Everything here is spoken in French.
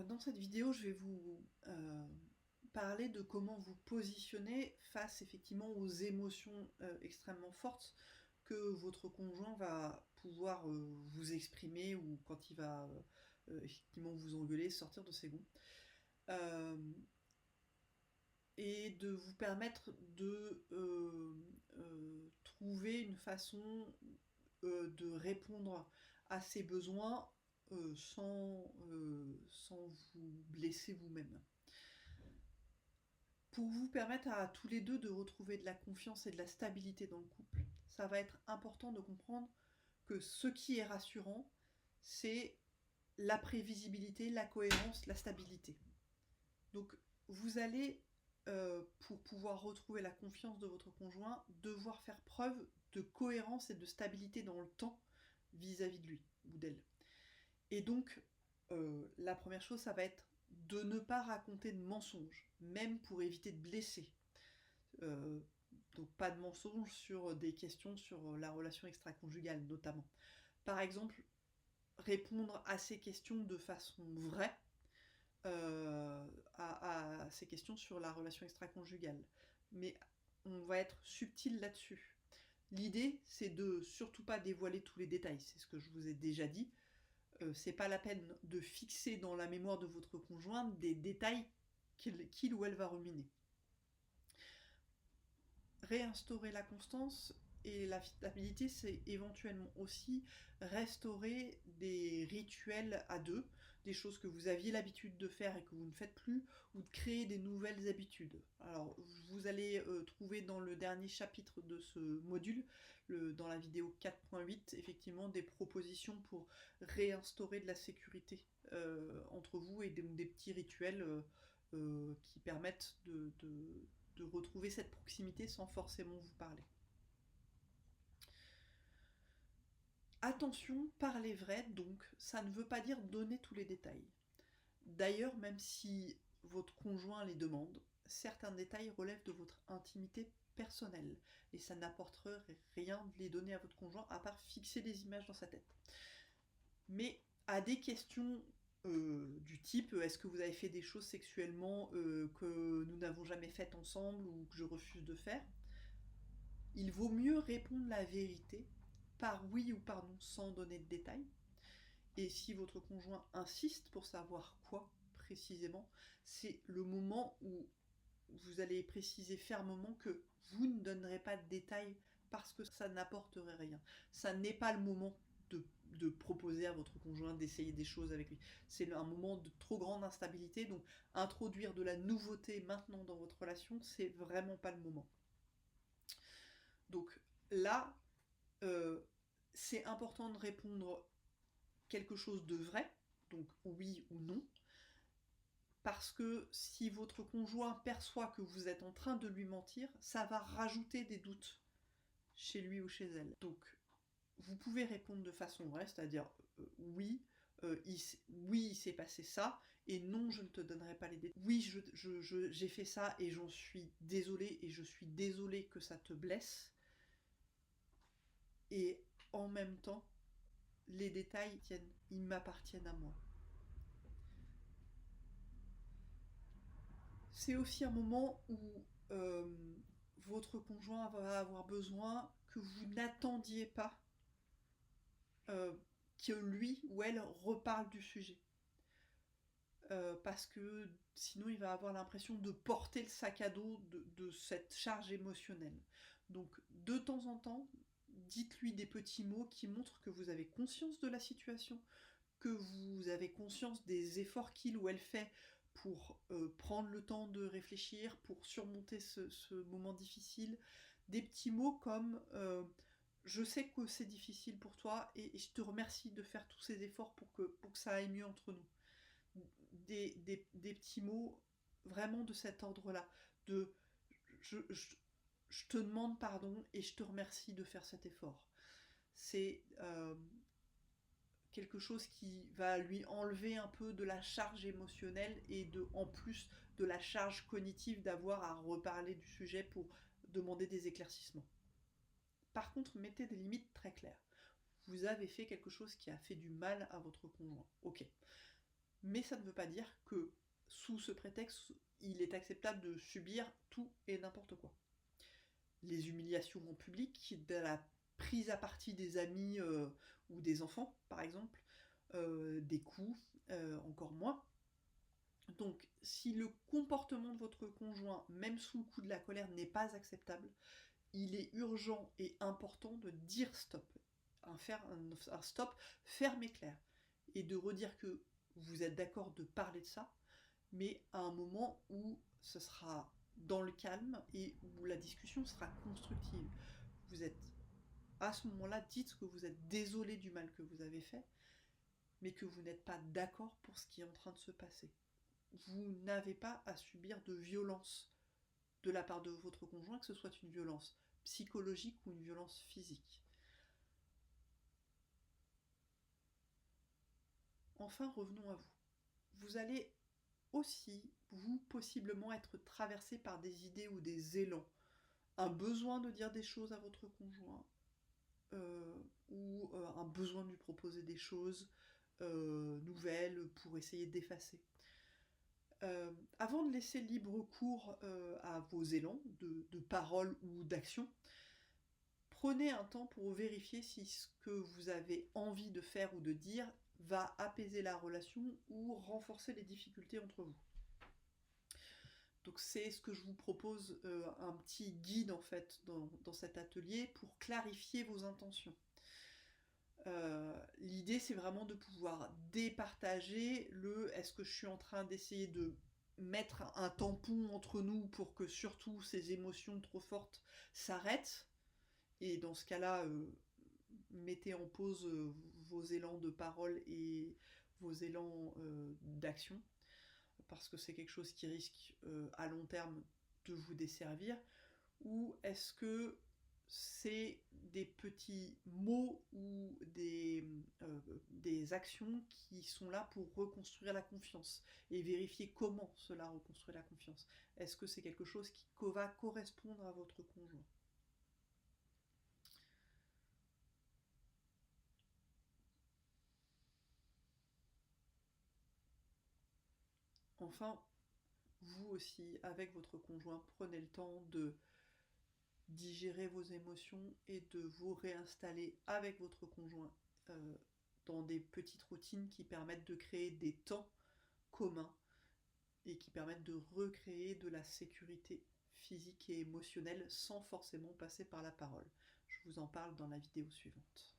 Dans cette vidéo, je vais vous parler de comment vous positionner face effectivement aux émotions extrêmement fortes que votre conjoint va pouvoir vous exprimer ou quand il va effectivement vous engueuler, sortir de ses gonds. Euh, et de vous permettre de trouver une façon de répondre à ses besoins sans vous blesser vous-même. Pour vous permettre à tous les deux de retrouver de la confiance et de la stabilité dans le couple, ça va être important de comprendre que ce qui est rassurant, c'est la prévisibilité, la cohérence, la stabilité. Donc vous allez, pour pouvoir retrouver la confiance de votre conjoint, devoir faire preuve de cohérence et de stabilité dans le temps vis-à-vis de lui ou d'elle. Et donc, la première chose, ça va être de ne pas raconter de mensonges, même pour éviter de blesser. Euh, donc pas de mensonges sur des questions sur la relation extra-conjugale notamment. Par exemple, répondre à ces questions de façon vraie, à ces questions sur la relation extra-conjugale. Mais on va être subtil là-dessus. L'idée, c'est de surtout pas dévoiler tous les détails, c'est ce que je vous ai déjà dit. C'est pas la peine de fixer dans la mémoire de votre conjoint des détails qu'il ou elle va ruminer. Réinstaurer la constance et la stabilité, c'est éventuellement aussi restaurer des rituels à deux, des choses que vous aviez l'habitude de faire et que vous ne faites plus, ou de créer des nouvelles habitudes. Alors, vous allez trouver dans le dernier chapitre de ce module, dans la vidéo 4.8, effectivement des propositions pour réinstaurer de la sécurité entre vous et des petits rituels qui permettent de retrouver cette proximité sans forcément vous parler. Attention, parlez vrai, donc ça ne veut pas dire donner tous les détails. D'ailleurs, même si votre conjoint les demande, certains détails relèvent de votre intimité personnelle et ça n'apporterait rien de les donner à votre conjoint à part fixer des images dans sa tête. Mais à des questions du type est-ce que vous avez fait des choses sexuellement que nous n'avons jamais faites ensemble ou que je refuse de faire, il vaut mieux répondre la vérité par oui ou par non sans donner de détails. Et si votre conjoint insiste pour savoir quoi précisément, c'est le moment où vous allez préciser fermement que vous ne donnerez pas de détails parce que ça n'apporterait rien. Ça n'est pas le moment de proposer à votre conjoint d'essayer des choses avec lui. C'est un moment de trop grande instabilité, donc introduire de la nouveauté maintenant dans votre relation, c'est vraiment pas le moment. Donc là, euh, c'est important de répondre quelque chose de vrai, donc oui ou non, parce que si votre conjoint perçoit que vous êtes en train de lui mentir, ça va rajouter des doutes chez lui ou chez elle. Donc vous pouvez répondre de façon vraie, c'est-à-dire oui, oui, il s'est passé ça, et non, je ne te donnerai pas les détails. Oui, j'ai fait ça et j'en suis désolée, et je suis désolée que ça te blesse. Et en même temps, les détails ils m'appartiennent à moi. C'est aussi un moment où votre conjoint va avoir besoin que vous n'attendiez pas euh, que lui ou elle reparle du sujet. Parce que sinon il va avoir l'impression de porter le sac à dos de cette charge émotionnelle. Donc de temps en temps, dites-lui des petits mots qui montrent que vous avez conscience de la situation, que vous avez conscience des efforts qu'il ou elle fait pour prendre le temps de réfléchir, pour surmonter ce moment difficile. Des petits mots comme je sais que c'est difficile pour toi et je te remercie de faire tous ces efforts pour que ça aille mieux entre nous. Des petits mots vraiment de cet ordre-là. De je, je, je te demande pardon et je te remercie de faire cet effort. C'est quelque chose qui va lui enlever un peu de la charge émotionnelle et en plus de la charge cognitive d'avoir à reparler du sujet pour demander des éclaircissements. Par contre, mettez des limites très claires. Vous avez fait quelque chose qui a fait du mal à votre conjoint. Ok. Mais ça ne veut pas dire que, sous ce prétexte, il est acceptable de subir tout et n'importe quoi. Les humiliations en public, de la prise à partie des amis ou des enfants, par exemple, des coups, encore moins. Donc, si le comportement de votre conjoint, même sous le coup de la colère, n'est pas acceptable, il est urgent et important de dire stop. Faire un stop ferme et clair. Et de redire que vous êtes d'accord de parler de ça, mais à un moment où ce sera dans le calme et où la discussion sera constructive. Vous êtes, à ce moment-là, dites que vous êtes désolé du mal que vous avez fait, mais que vous n'êtes pas d'accord pour ce qui est en train de se passer. Vous n'avez pas à subir de violence de la part de votre conjoint, que ce soit une violence psychologique ou une violence physique. Enfin, revenons à vous. Vous allez aussi, vous, possiblement être traversé par des idées ou des élans. Un besoin de dire des choses à votre conjoint, ou un besoin de lui proposer des choses nouvelles pour essayer d'effacer. Avant de laisser libre cours à vos élans de parole ou d'action, prenez un temps pour vérifier si ce que vous avez envie de faire ou de dire va apaiser la relation ou renforcer les difficultés entre vous. Donc c'est ce que je vous propose, un petit guide en fait dans cet atelier pour clarifier vos intentions. L'idée c'est vraiment de pouvoir départager le est-ce que je suis en train d'essayer de mettre un tampon entre nous pour que surtout ces émotions trop fortes s'arrêtent, et dans ce cas-là mettez en pause vos élans de parole et vos élans d'action, parce que c'est quelque chose qui risque à long terme de vous desservir. Ou est-ce que c'est des petits mots ou des actions qui sont là pour reconstruire la confiance et vérifier comment cela reconstruit la confiance? Est-ce que c'est quelque chose qui va correspondre à votre conjoint? Enfin, vous aussi, avec votre conjoint, prenez le temps de digérer vos émotions et de vous réinstaller avec votre conjoint euh, dans des petites routines qui permettent de créer des temps communs et qui permettent de recréer de la sécurité physique et émotionnelle sans forcément passer par la parole. Je vous en parle dans la vidéo suivante.